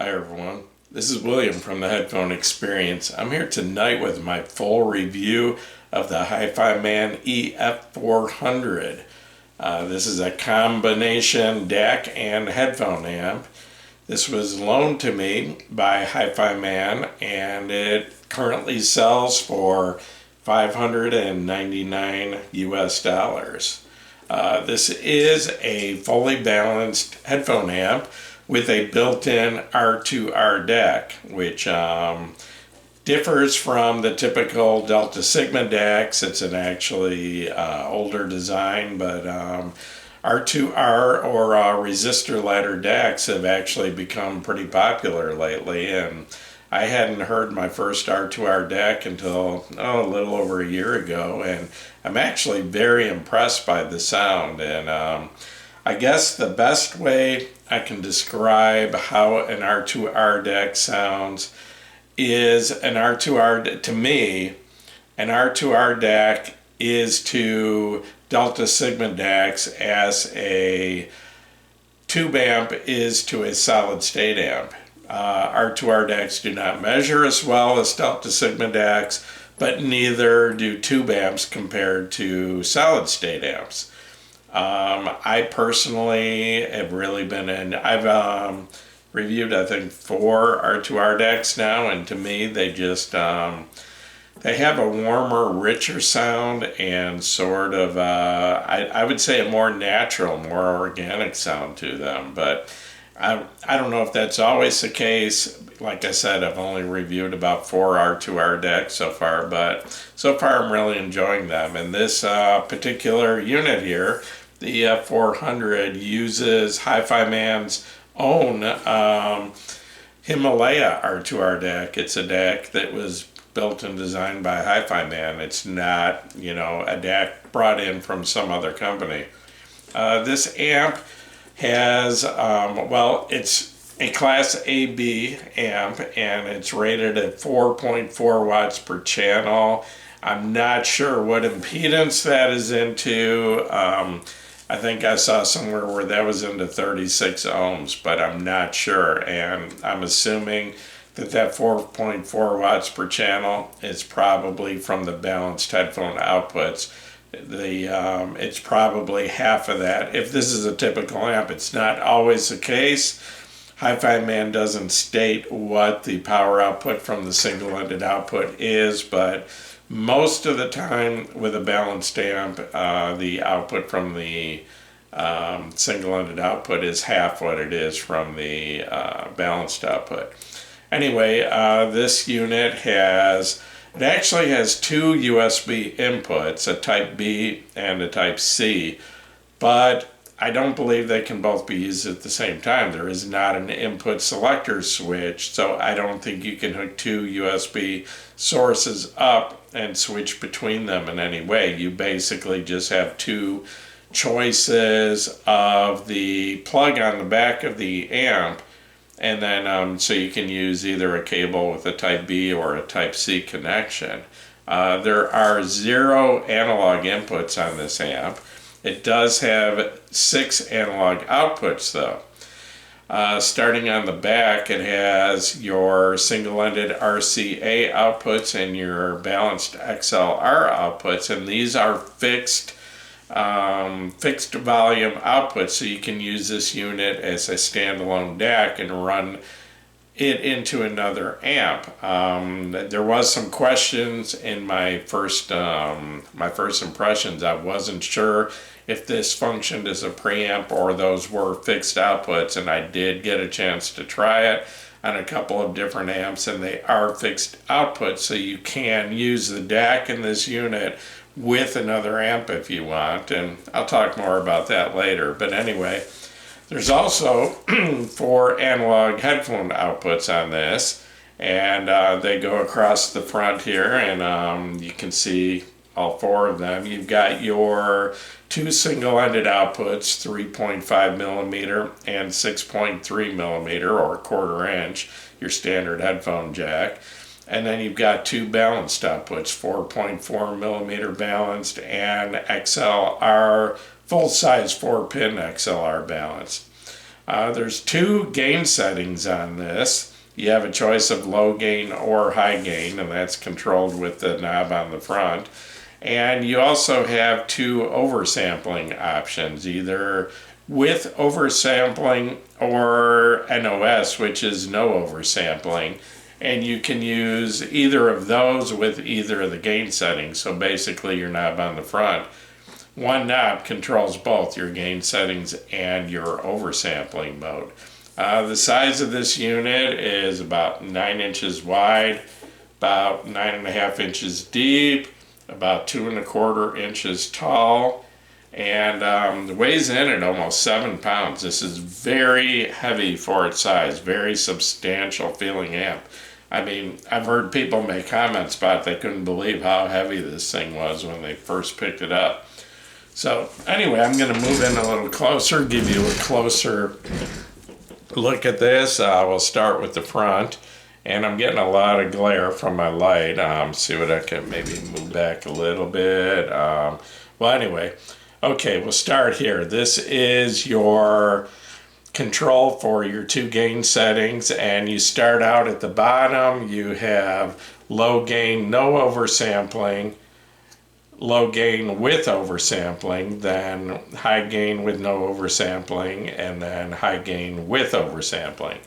Hi everyone, this is William from the Headphone Experience. I'm here tonight with my full review of the Hifiman EF-400. This is a combination DAC and headphone amp. This was loaned to me by Hifiman and it currently sells for $599 US. This is a fully balanced headphone amp with a built-in R2R Dac, which differs from the typical Delta Sigma DACs. It's an actually older design, but R2R or resistor ladder DACs have actually become pretty popular lately, and I hadn't heard my first R2R Dac until a little over a year ago, and I'm actually very impressed by the sound. And I guess the best way I can describe how an R2R Dac sounds is to me, an R2R Dac is to Delta Sigma DACs as a tube amp is to a solid state amp. R2R Dacs do not measure as well as Delta Sigma DACs, but neither do tube amps compared to solid state amps. I personally have really been I've reviewed I think 4 R2R Dacs now, and to me they just they have a warmer, richer sound and sort of I would say a more natural, more organic sound to them. But I don't know if that's always the case. Like I said, I've only reviewed about 4 R2R Dacs so far, but so far I'm really enjoying them. And this particular unit here, the EF-400, uses Hifiman's own Himalaya R2R Dac. It's a DAC that was built and designed by Hifiman. It's not, a DAC brought in from some other company. This amp has, it's a Class AB amp, and it's rated at 4.4 watts per channel. I'm not sure what impedance that is into. I think I saw somewhere where that was into 36 ohms, but I'm not sure. And I'm assuming that 4.4 watts per channel is probably from the balanced headphone outputs. It's probably half of that. If this is a typical amp, it's not always the case. Hifiman doesn't state what the power output from the single-ended output is, but most of the time with a balanced amp, the output from the single-ended output is half what it is from the balanced output. Anyway, this unit actually has 2 USB inputs, a Type B and a Type C, but I don't believe they can both be used at the same time. There is not an input selector switch, so I don't think you can hook 2 USB sources up and switch between them in any way. You basically just have 2 choices of the plug on the back of the amp, and then so you can use either a cable with a Type B or a Type C connection. There are 0 analog inputs on this amp. It does have 6 analog outputs though. Starting on the back, it has your single-ended RCA outputs and your balanced XLR outputs, and these are fixed volume outputs, so you can use this unit as a standalone DAC and run it into another amp. There was some questions in my first impressions. I wasn't sure if this functioned as a preamp or those were fixed outputs, and I did get a chance to try it on a couple of different amps, and they are fixed outputs, so you can use the DAC in this unit with another amp if you want, and I'll talk more about that later. But anyway, there's also 4 analog headphone outputs on this, and they go across the front here, and you can see all 4 of them. You've got your 2 single-ended outputs, 3.5 millimeter and 6.3 millimeter, or 1/4 inch, your standard headphone jack. And then you've got 2 balanced outputs, 4.4 millimeter balanced and XLR, full-size 4-pin XLR balanced. There's two gain settings on this. You have a choice of low gain or high gain, and that's controlled with the knob on the front. And you also have two oversampling options, either with oversampling or NOS, which is no oversampling. And you can use either of those with either of the gain settings. So basically your knob on the front, one knob controls both your gain settings and your oversampling mode. The size of this unit is about 9 inches wide, about 9.5 inches deep, about 2.25 inches tall, and weighs in at almost 7 pounds. This is very heavy for its size, very substantial feeling amp. I mean, I've heard people make comments about it. They couldn't believe how heavy this thing was when they first picked it up. So anyway, I'm going to move in a little closer, give you a closer look at this. We'll start with the front, and I'm getting a lot of glare from my light. See what I can maybe move back a little bit. Well, anyway, okay, we'll start here. This is your control for your two gain settings, and you start out at the bottom. You have low gain, no oversampling, low gain with oversampling, then high gain with no oversampling, and then high gain with oversampling.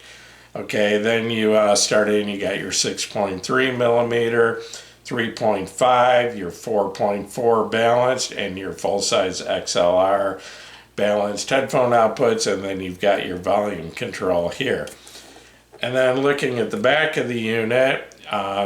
Okay, then you start in, you got your 6.3 millimeter, 3.5, your 4.4 balanced, and your full-size XLR balanced headphone outputs, and then you've got your volume control here. And then looking at the back of the unit,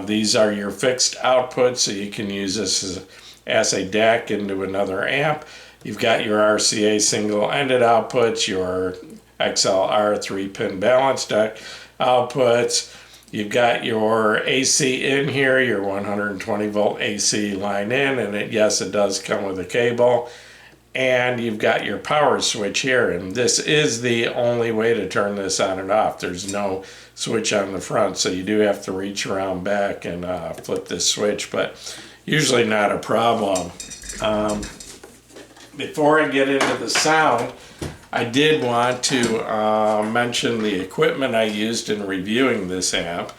these are your fixed outputs, so you can use this as a DAC into another amp. You've got your RCA single-ended outputs, your XLR 3-pin balance deck outputs. You've got your AC in here, your 120 volt AC line in, and yes, it does come with a cable. And you've got your power switch here, and this is the only way to turn this on and off. There's no switch on the front, so you do have to reach around back and flip this switch, but usually not a problem. Before I get into the sound, I did want to mention the equipment I used in reviewing this amp.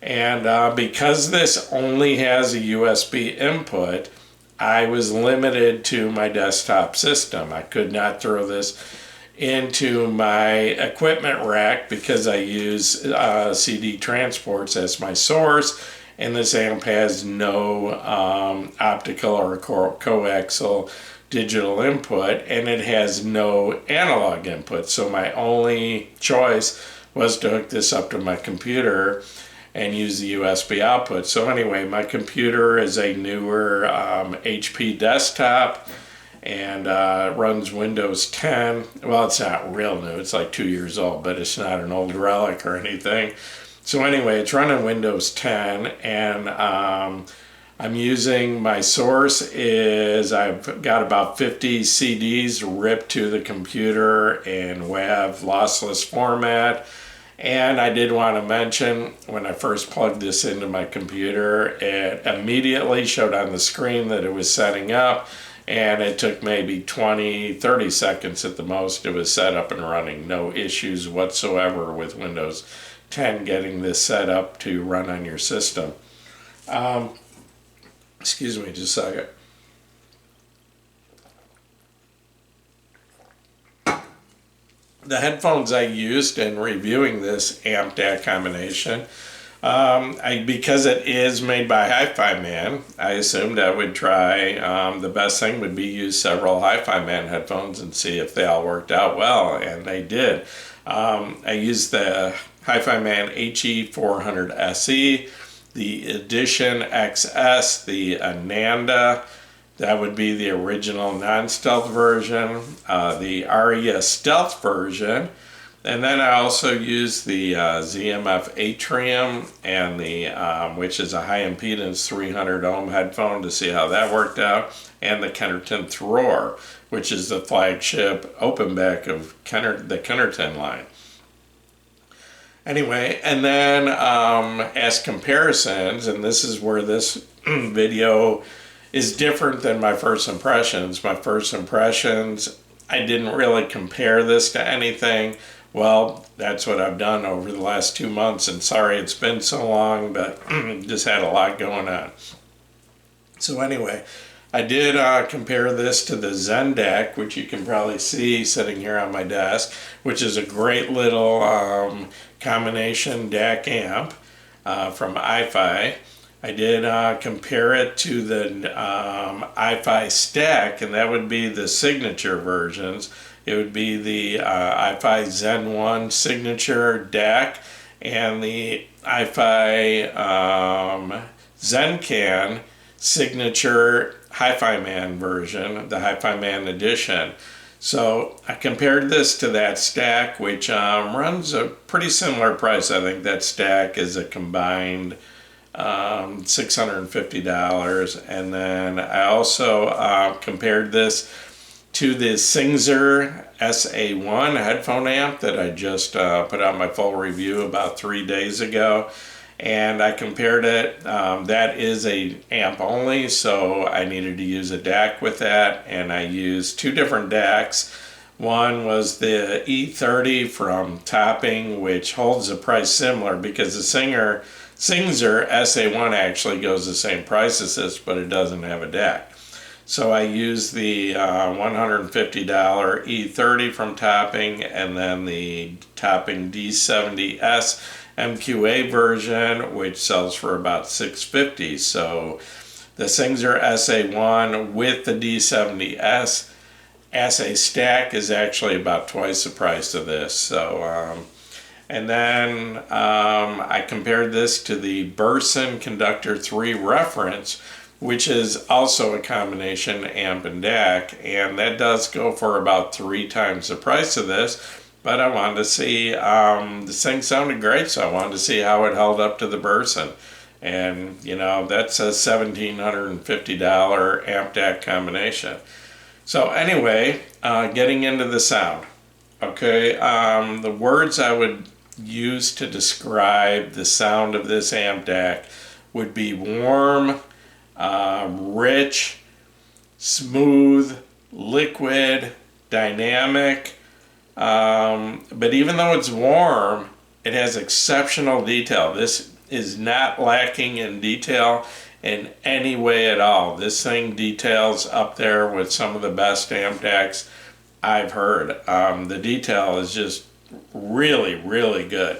And because this only has a USB input, I was limited to my desktop system. I could not throw this into my equipment rack because I use CD transports as my source, and this amp has no optical or coaxial digital input, and it has no analog input. So my only choice was to hook this up to my computer and use the USB output. So anyway, my computer is a newer HP desktop, and runs Windows 10. Well, it's not real new, it's like 2 years old, but it's not an old relic or anything. So anyway, it's running Windows 10, and I'm using, my source is, I've got about 50 CDs ripped to the computer in WAV lossless format. And I did want to mention, when I first plugged this into my computer, it immediately showed on the screen that it was setting up, and it took maybe 20-30 seconds at the most. It was set up and running. No issues whatsoever with Windows 10 getting this set up to run on your system. Excuse me just a second. The headphones I used in reviewing this amp DAC combination, because it is made by Hifiman, I assumed I would try, the best thing would be use several Hifiman headphones and see if they all worked out well, and they did. I used the Hifiman HE-400 SE, the Edition XS, the Ananda, that would be the original non-stealth version, the Aria stealth version, and then I also used the ZMF Atrium, and the which is a high impedance 300 ohm headphone to see how that worked out, and the Kennerton Thror, which is the flagship open back of the Kennerton line. Anyway, and then as comparisons, and this is where this video is different than my first impressions. My first impressions, I didn't really compare this to anything, Well, that's what I've done over the last 2 months, and sorry it's been so long, but just had a lot going on. So anyway, I did compare this to the Zen DAC, which you can probably see sitting here on my desk, which is a great little combination DAC amp from iFi. I did compare it to the iFi Stack, and that would be the signature versions. It would be the iFi Zen 1 Signature DAC and the iFi ZenCan Signature Hifiman version, the Hifiman edition. So I compared this to that stack, which runs a pretty similar price. I think that stack is a combined $650. And then I also compared this to the Singzer SA1 headphone amp that I just put out my full review about 3 days ago. And I compared it. That is a amp only, so I needed to use a DAC with that, and I used 2 different DACs. One was the E30 from Topping, which holds the price similar because the Singzer SA1 actually goes the same price as this, but it doesn't have a DAC. So I used the $150 E30 from Topping, and then the Topping D70S MQA version, which sells for about $650. So the Singzer SA1 with the D70S SA stack is actually about twice the price of this. So and then I compared this to the Burson Conductor 3 Reference, which is also a combination amp and DAC, and that does go for about 3 times the price of this. But I wanted to see, this thing sounded great, so I wanted to see how it held up to the Burson. And, you know, that's a $1,750 amp DAC combination. So anyway, getting into the sound. Okay, the words I would use to describe the sound of this amp DAC would be warm, rich, smooth, liquid, dynamic. But even though it's warm, it has exceptional detail. This is not lacking in detail in any way at all. This thing details up there with some of the best amp DACs I've heard. The detail is just really, really good.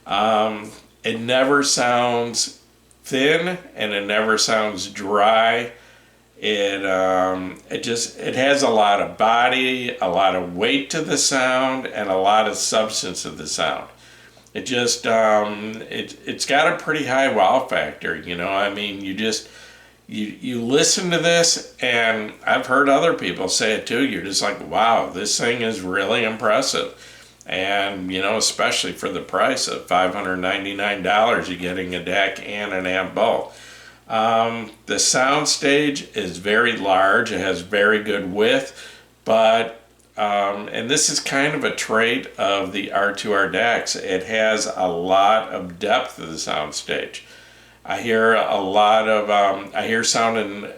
It never sounds thin, and it never sounds dry. It has a lot of body, a lot of weight to the sound, and a lot of substance to the sound. It just it's got a pretty high wow factor, you know. I mean, you listen to this, and I've heard other people say it too. You're just like, wow, this thing is really impressive. And, you know, especially for the price of $599, you're getting a DAC and an amp both. The sound stage is very large. It has very good width, but and this is kind of a trait of the R2R Dacs. It has a lot of depth to the sound stage. I hear a lot of I hear sound in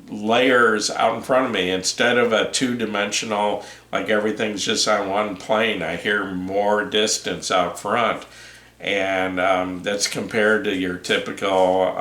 layers out in front of me instead of a two-dimensional, like everything's just on one plane. I hear more distance out front, and that's compared to your typical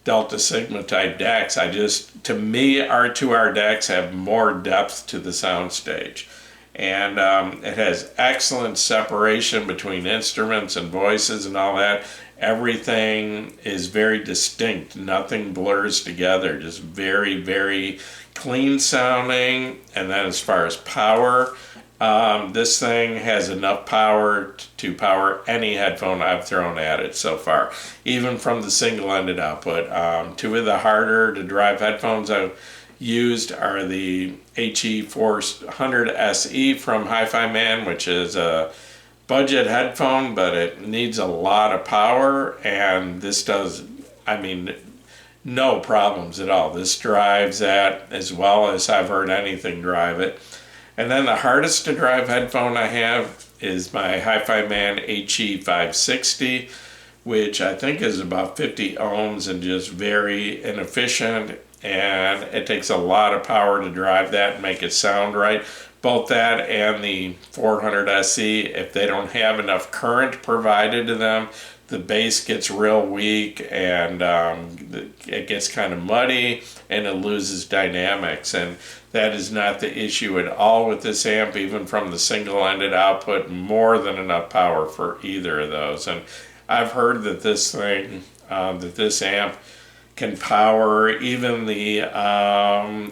Delta Sigma type DACs. To me, R2R Dacs have more depth to the sound stage, and it has excellent separation between instruments and voices and all that. Everything is very distinct. Nothing blurs together. Just very, very clean sounding. And then as far as power, this thing has enough power to power any headphone I've thrown at it so far, even from the single-ended output. 2 of the harder to drive headphones I've used are the EF-400 SE from Hifiman, which is a budget headphone, but it needs a lot of power, and this does, I mean, no problems at all. This drives that as well as I've heard anything drive it. And then the hardest to drive headphone I have is my Hifiman HE560, which I think is about 50 ohms and just very inefficient, and it takes a lot of power to drive that and make it sound right. both that and the 400 SE, if they don't have enough current provided to them, the bass gets real weak and it gets kind of muddy and it loses dynamics. And that is not the issue at all with this amp, even from the single-ended output, more than enough power for either of those. And I've heard that this thing, that this amp can power even the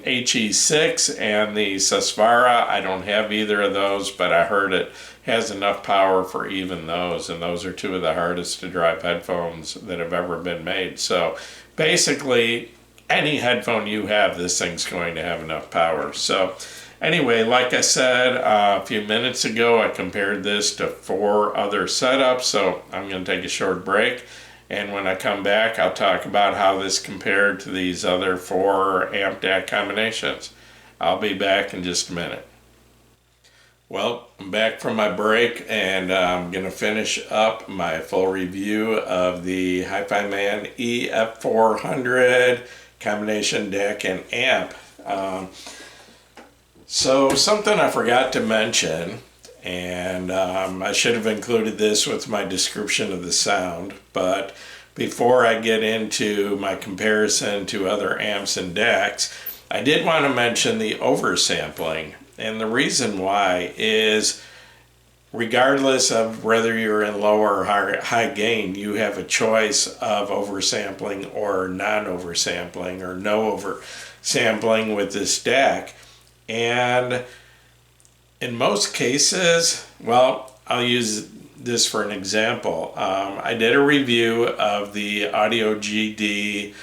HE6 and the Susvara. I don't have either of those, but I heard it has enough power for even those, and those are two of the hardest to drive headphones that have ever been made. So basically, any headphone you have, this thing's going to have enough power. So anyway, like I said a few minutes ago, I compared this to 4 other setups, so I'm going to take a short break. And when I come back, I'll talk about how this compared to these other 4 amp DAC combinations. I'll be back in just a minute. Well, I'm back from my break, and I'm going to finish up my full review of the Hifiman EF-400 combination DAC and amp. So something I forgot to mention, and I should have included this with my description of the sound, but before I get into my comparison to other amps and DACs, I did want to mention the oversampling. And the reason why is, regardless of whether you're in low or high gain, you have a choice of oversampling or non-oversampling or no oversampling with this DAC. And in most cases, well, I'll use this for an example. I did a review of the Audio GD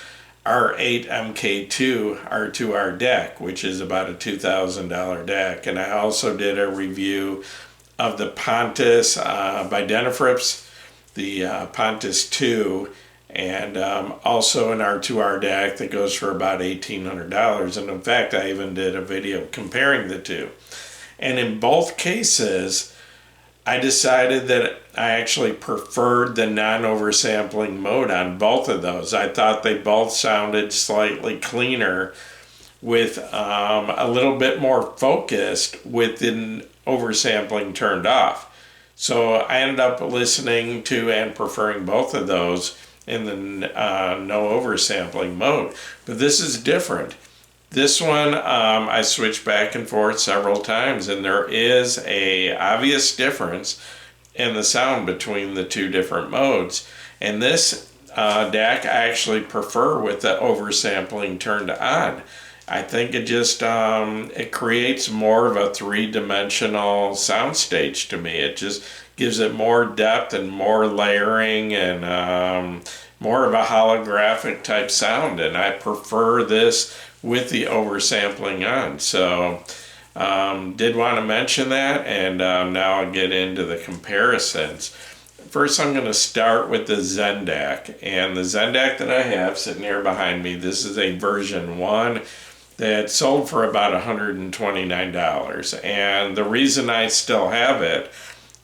R8 MK2 R2R Dac, which is about a $2,000 DAC. And I also did a review of the Pontus by Denafrips, the Pontus 2, and also an R2R Dac that goes for about $1,800. And in fact, I even did a video comparing the two. And in both cases, I decided that I actually preferred the non-oversampling mode on both of those. I thought they both sounded slightly cleaner with a little bit more focused with the oversampling turned off. So I ended up listening to and preferring both of those in the no oversampling mode. But this is different. This one, I switched back and forth several times, and there is a obvious difference in the sound between the two different modes. And this DAC I actually prefer with the oversampling turned on. I think it just, it creates more of a three-dimensional soundstage to me. It just gives it more depth and more layering and more of a holographic type sound, and I prefer this with the oversampling on. So did want to mention that, and now I'll get into the comparisons. First, I'm going to start with the Zen DAC, and the Zen DAC that I have sitting here behind me, this is a version 1 that sold for about $129, and the reason I still have it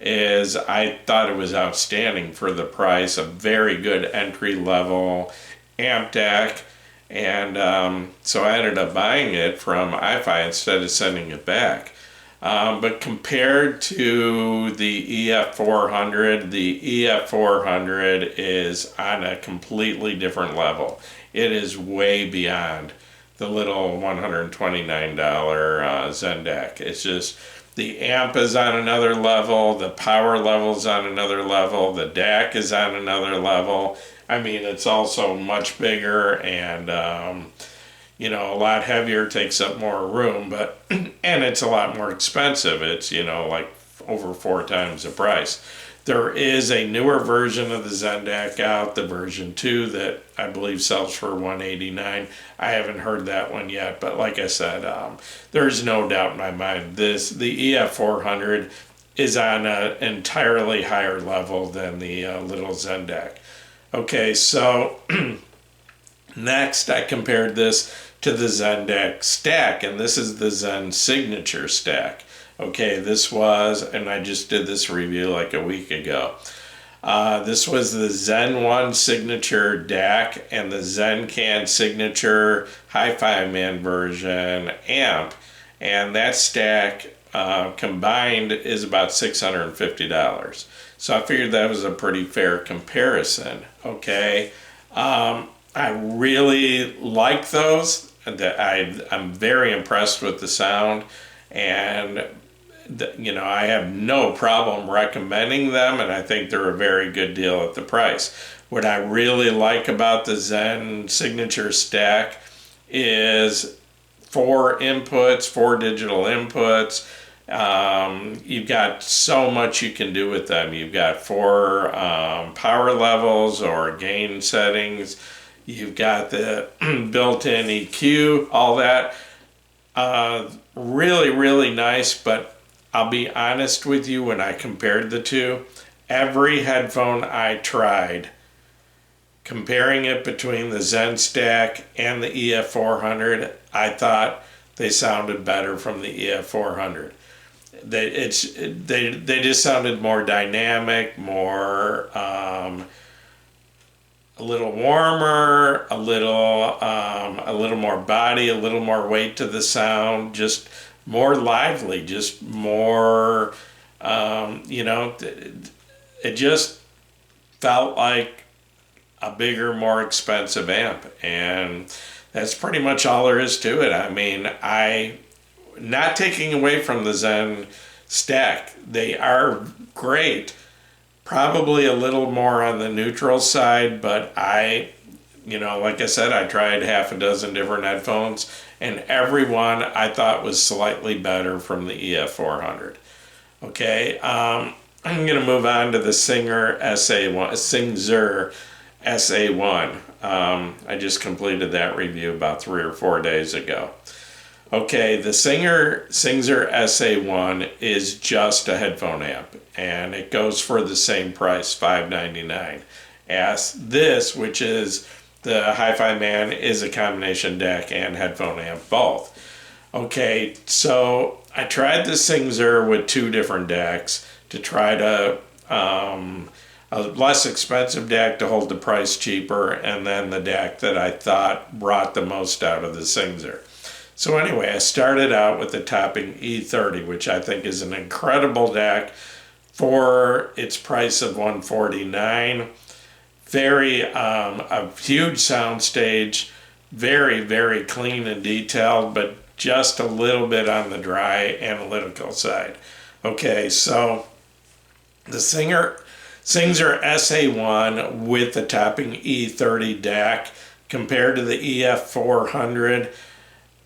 is I thought it was outstanding for the price, a very good entry-level amp DAC. And so I ended up buying it from iFi instead of sending it back. But compared to the EF-400, the EF-400 is on a completely different level. It is way beyond the little $129 Zen DAC. It's just, the amp is on another level, the power level's on another level, the DAC is on another level. I mean, it's also much bigger and, you know, a lot heavier, takes up more room, but, and it's a lot more expensive. It's, you know, like over 4 times the price. There is a newer version of the Zen DAC out, the version 2, that I believe sells for $189. I haven't heard that one yet, but like I said, there's no doubt in my mind, the EF-400 is on an entirely higher level than the little Zen DAC. Okay, so next I compared this to the Zen DAC stack, and this is the Zen Signature stack. Okay, this was, and I just did this review like a week ago. This was the Zen 1 Signature DAC and the Zencan Signature Hifiman version amp, and that stack combined is about $650. So I figured that was a pretty fair comparison. Okay, I really like those. I'm very impressed with the sound, and I have no problem recommending them, and I think they're a very good deal at the price. What I really like about the Zen Signature Stack is 4 inputs, 4 digital inputs. You've got so much you can do with them. You've got 4 power levels or gain settings. You've got the built-in EQ, all that. Really, really nice, but I'll be honest with you, when I compared the two, every headphone I tried, comparing it between the Zen Stack and the EF-400, I thought they sounded better from the EF-400. They just sounded more dynamic, more a little warmer, a little more body, a little more weight to the sound, just more lively, just more, it just felt like a bigger, more expensive amp, and that's pretty much all there is to it. I mean, not taking away from the Zen Stack, they are great, probably a little more on the neutral side, but like I said, I tried half a dozen different headphones, and every one I thought was slightly better from the EF-400. Okay, I'm going to move on to the Singzer SA1. I just completed that review about 3 or 4 days ago. Okay, the Singzer SA1 is just a headphone amp, and it goes for the same price, $599, as this, which is the Hifiman, is a combination DAC and headphone amp both. Okay, so I tried the Singzer with 2 different DACs to try to a less expensive DAC to hold the price cheaper, and then the DAC that I thought brought the most out of the Singzer. So anyway, I started out with the Topping E30, which I think is an incredible DAC for its price of $149. Very, a huge soundstage, very, very clean and detailed, but just a little bit on the dry analytical side. Okay, so the Singzer SA1 with the Topping E30 DAC compared to the EF-400,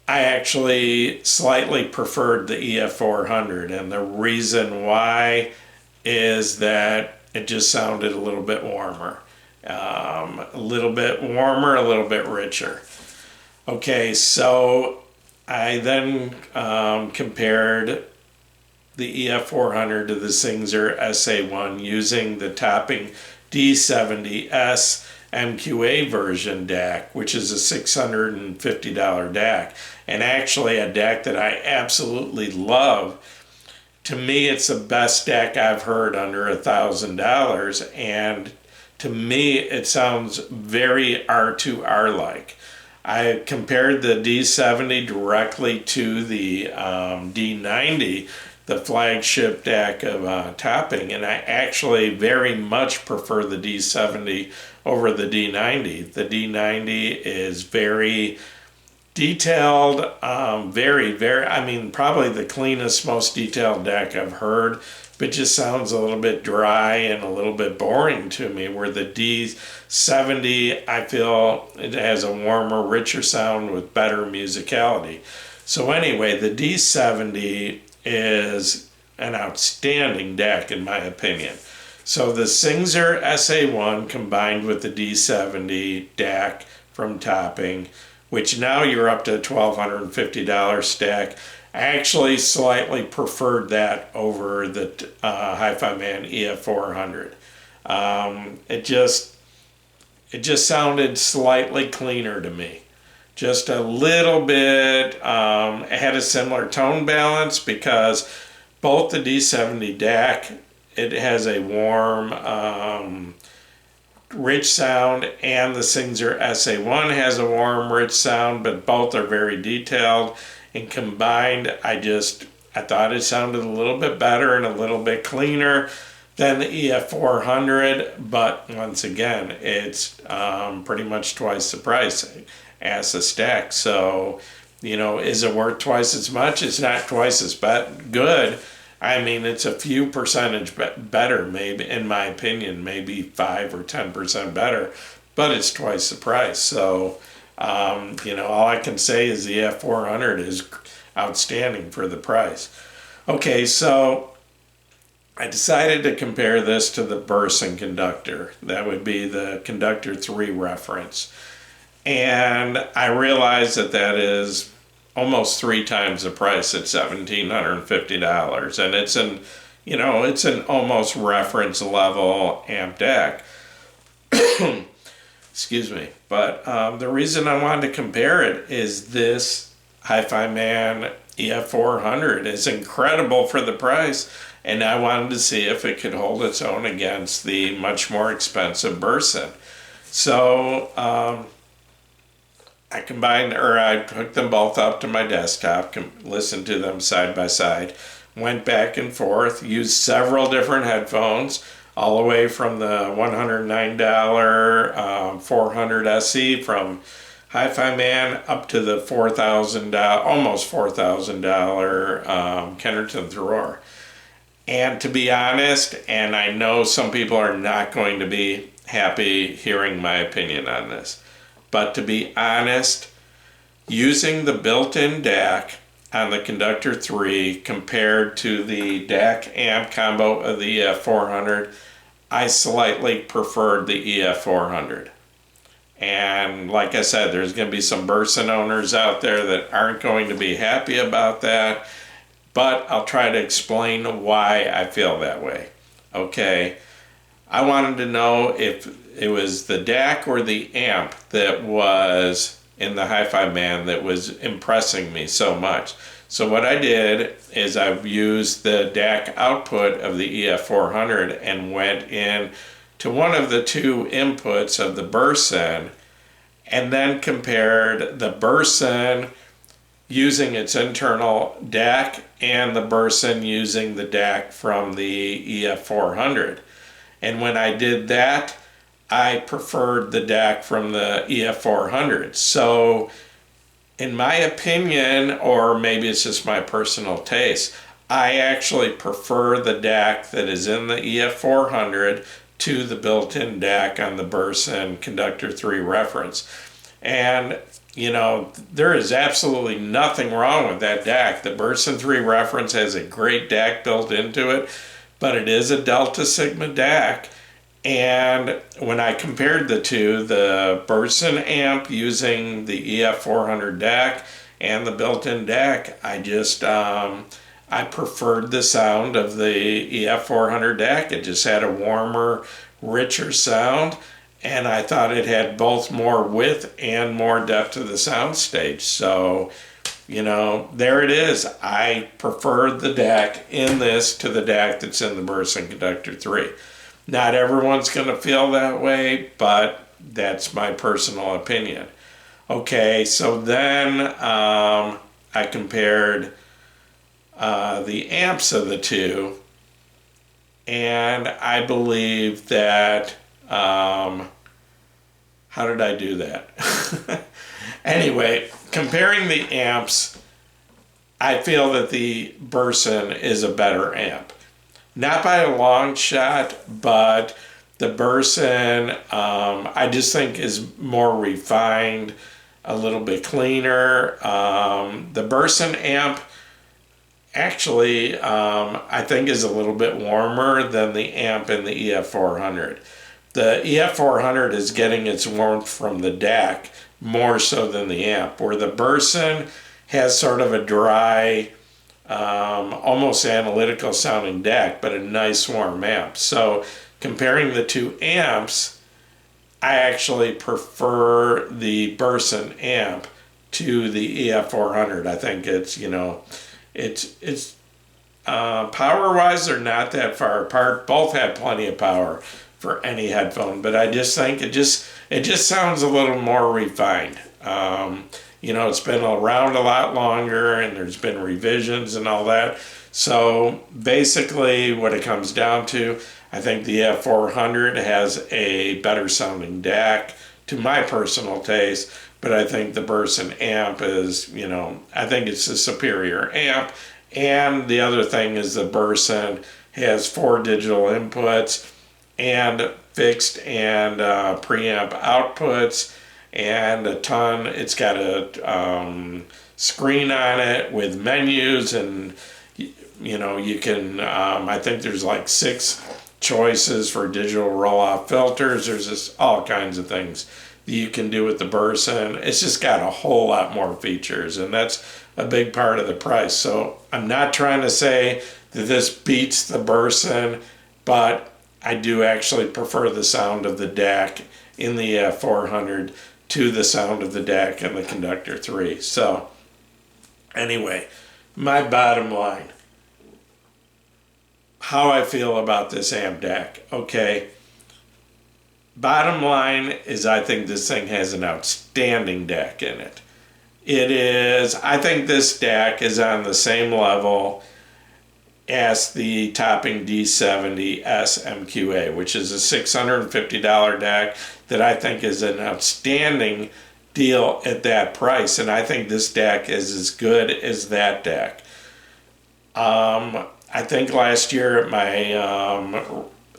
I actually slightly preferred the EF-400, and the reason why is that it just sounded a little bit warmer. A little bit warmer, a little bit richer. Okay, so I then compared the EF-400 to the Singzer SA1 using the Topping D70S MQA version DAC, which is a $650 DAC, and actually a DAC that I absolutely love. To me, it's the best DAC I've heard under $1,000, and to me, it sounds very R2R like. I compared the D70 directly to the D90, the flagship DAC of Topping, and I actually very much prefer the D70 over the D90. The D90 is very detailed, probably the cleanest, most detailed DAC I've heard, but just sounds a little bit dry and a little bit boring to me, where the D70, I feel it has a warmer, richer sound with better musicality. So anyway, the D70 is an outstanding DAC in my opinion. So the Singzer SA1 combined with the D70 DAC from Topping, which now you're up to a $1,250 stack. I actually slightly preferred that over the Hifiman EF-400. It just sounded slightly cleaner to me. Just a little bit, it had a similar tone balance because both the D70 DAC, it has a warm, rich sound, and the Singzer SA1 has a warm, rich sound, but both are very detailed. And combined, I I thought it sounded a little bit better and a little bit cleaner than the EF-400, but once again, it's pretty much twice the price as a stack. So, you know, is it worth twice as much? It's not twice as good. I mean, it's a few percentage better, maybe, in my opinion, maybe 5 or 10% better, but it's twice the price. So, you know, all I can say is the EF-400 is outstanding for the price. Okay, so I decided to compare this to the Burson conductor. That would be the conductor 3 reference. And I realized that that is almost 3 times the price at $1,750. And it's an, you know, it's an almost reference level amp DAC. Excuse me. But the reason I wanted to compare it is this Hifiman EF-400 is incredible for the price, and I wanted to see if it could hold its own against the much more expensive Burson. So I hooked them both up to my desktop, listened to them side by side, went back and forth, used several different headphones, all the way from the $109 400 SE from Hifiman up to the $4,000, almost $4,000 Kennerton Thrower. And to be honest, and I know some people are not going to be happy hearing my opinion on this, but to be honest, using the built-in DAC on the Conductor 3 compared to the DAC amp combo of the EF-400, I slightly preferred the EF-400. And like I said, there's going to be some Burson owners out there that aren't going to be happy about that, but I'll try to explain why I feel that way. Okay, I wanted to know if it was the DAC or the amp that was in the Hifiman that was impressing me so much. So what I did is I used the DAC output of the EF-400 and went in to one of the 2 inputs of the Burson and then compared the Burson using its internal DAC and the Burson using the DAC from the EF-400. And when I did that, I preferred the DAC from the EF-400. So in my opinion, or maybe it's just my personal taste, I actually prefer the DAC that is in the EF-400 to the built-in DAC on the Burson Conductor 3 reference. And, you know, there is absolutely nothing wrong with that DAC. The Burson 3 reference has a great DAC built into it, but it is a Delta Sigma DAC. And when I compared the two, the Burson amp using the EF-400 DAC and the built-in DAC, I preferred the sound of the EF-400 DAC. It just had a warmer, richer sound, and I thought it had both more width and more depth to the sound stage. So, you know, there it is. I preferred the DAC in this to the DAC that's in the Burson Conductor 3. Not everyone's going to feel that way, but that's my personal opinion. Okay, so then I compared the amps of the two, and I believe that, how did I do that? Anyway, comparing the amps, I feel that the Burson is a better amp. Not by a long shot, but the Burson, I just think is more refined, a little bit cleaner. The Burson amp actually, I think is a little bit warmer than the amp in the EF-400. The EF-400 is getting its warmth from the DAC more so than the amp, where the Burson has sort of a dry, almost analytical sounding DAC, but a nice warm amp. So comparing the two amps, I actually prefer the Burson amp to the EF-400. I think it's, you know, it's power-wise, they're not that far apart. Both have plenty of power for any headphone, but I just think it just sounds a little more refined. It's been around a lot longer, and there's been revisions and all that. So basically, what it comes down to, I think the EF-400 has a better sounding DAC to my personal taste, but I think the Burson amp is, I think it's a superior amp. And the other thing is the Burson has 4 digital inputs and fixed and preamp outputs, and a ton. It's got a screen on it with menus, and you can. I think there's like 6 choices for digital roll-off filters. There's just all kinds of things that you can do with the Burson. It's just got a whole lot more features, and that's a big part of the price. So I'm not trying to say that this beats the Burson, but I do actually prefer the sound of the DAC in the EF-400 to the sound of the DAC in the Conductor 3. So anyway, my bottom line, how I feel about this amp DAC. Okay, bottom line is I think this thing has an outstanding DAC in it. I think this DAC is on the same level as the topping D70 SMQA, which is a $650 DAC that I think is an outstanding deal at that price, and I think this DAC is as good as that DAC. I think last year at my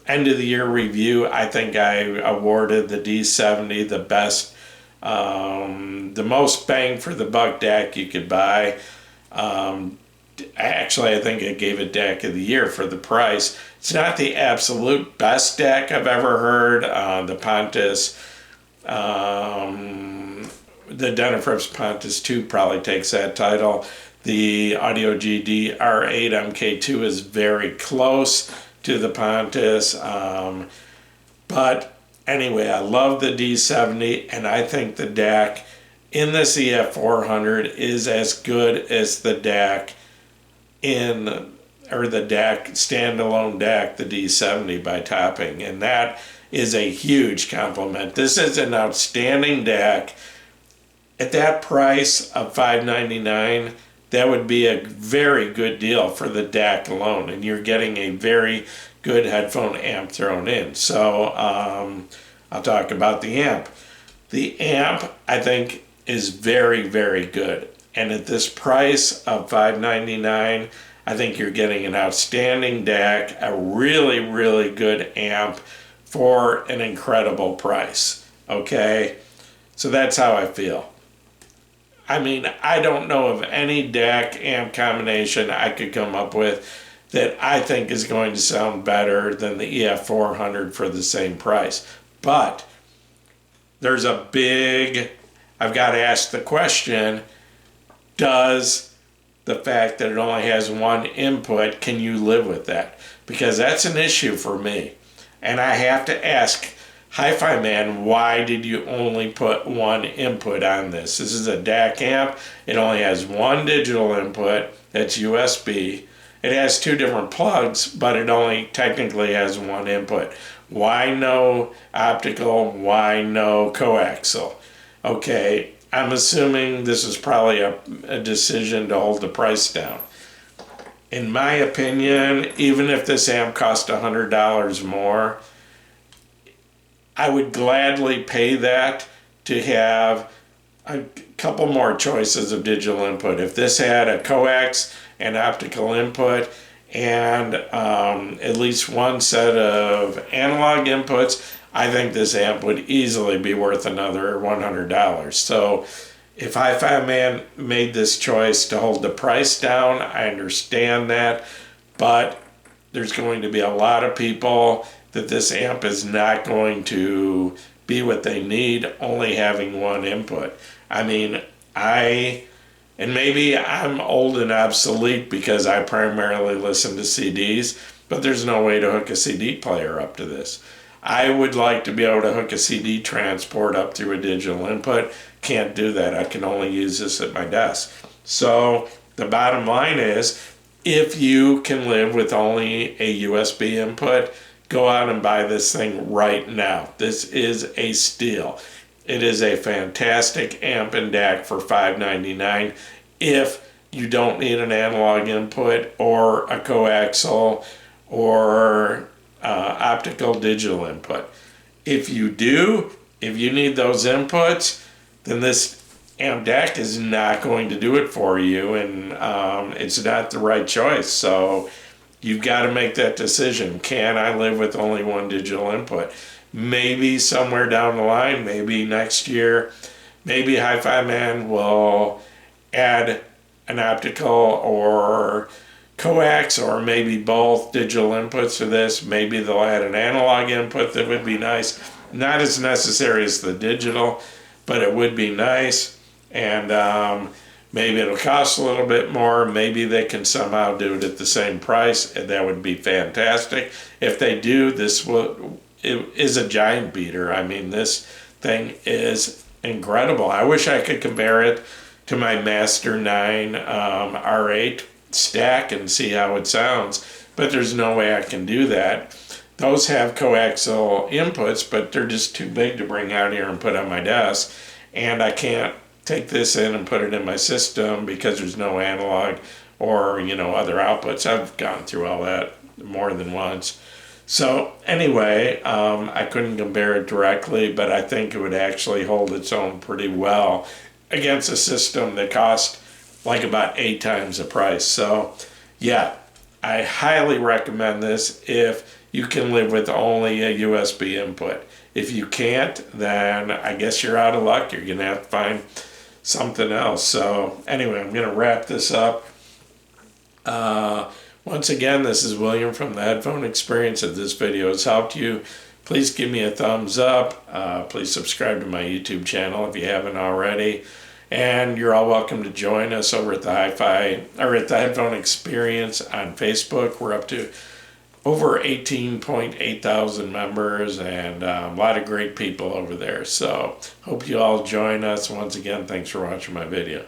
end of the year review, I think I awarded the D70 the best, the most bang for the buck DAC you could buy. Actually, I think I gave it DAC of the year for the price. It's not the absolute best DAC I've ever heard. The Pontus, the Denafrips Pontus 2 probably takes that title. The Audio GD R8 MK2 is very close to the Pontus. But anyway, I love the D70, and I think the DAC in this EF-400 is as good as the DAC the DAC, standalone DAC, the D70 by Topping, and that is a huge compliment. This is an outstanding DAC. At that price of $599, that would be a very good deal for the DAC alone, and you're getting a very good headphone amp thrown in. So I'll talk about the amp. The amp, I think, is very, very good. And at this price of $599, I think you're getting an outstanding DAC, a really, really good amp for an incredible price. Okay? So that's how I feel. I mean, I don't know of any DAC amp combination I could come up with that I think is going to sound better than the EF-400 for the same price. But there's I've got to ask the question, does the fact that it only has one input, can you live with that? Because that's an issue for me. And I have to ask Hifiman, why did you only put one input on this? This is a DAC amp. It only has one digital input, that's USB. It has 2 different plugs, but it only technically has one input. Why no optical? Why no coaxial? Okay, I'm assuming this is probably a decision to hold the price down. In my opinion, even if this amp cost $100 more, I would gladly pay that to have a couple more choices of digital input. If this had a coax and optical input and at least one set of analog inputs, I think this amp would easily be worth another $100. So if Hifiman made this choice to hold the price down, I understand that, but there's going to be a lot of people that this amp is not going to be what they need, only having one input. I mean, and maybe I'm old and obsolete because I primarily listen to CDs, but there's no way to hook a CD player up to this. I would like to be able to hook a CD transport up through a digital input. Can't do that. I can only use this at my desk. So the bottom line is, if you can live with only a USB input, go out and buy this thing right now. This is a steal. It is a fantastic amp and DAC for $599 if you don't need an analog input or a coaxial or optical digital input. If you do, if you need those inputs, then this amp DAC is not going to do it for you, and it's not the right choice. So you've got to make that decision. Can I live with only one digital input? Maybe somewhere down the line, maybe next year, maybe Hifiman will add an optical or coax, or maybe both digital inputs for this. Maybe they'll add an analog input that would be nice. Not as necessary as the digital, but it would be nice. And maybe it'll cost a little bit more. Maybe they can somehow do it at the same price, and that would be fantastic. If they do, it is a giant beater. I mean, this thing is incredible. I wish I could compare it to my Master 9 R8 stack and see how it sounds, but there's no way I can do that. Those have coaxial inputs, but they're just too big to bring out here and put on my desk, and I can't take this in and put it in my system because there's no analog or other outputs. I've gone through all that more than once. So anyway, I couldn't compare it directly, but I think it would actually hold its own pretty well against a system that cost like about 8 times the price. So yeah, I highly recommend this if you can live with only a USB input. If you can't, then I guess you're out of luck. You're gonna have to find something else. So anyway, I'm gonna wrap this up. Once again, this is William from the Headphone Experience. If this video has helped you, please give me a thumbs up. Please subscribe to my YouTube channel if you haven't already. And you're all welcome to join us over at the Headphone Experience on Facebook. We're up to over 18.8 thousand members, and a lot of great people over there. So hope you all join us. Once again, thanks for watching my video.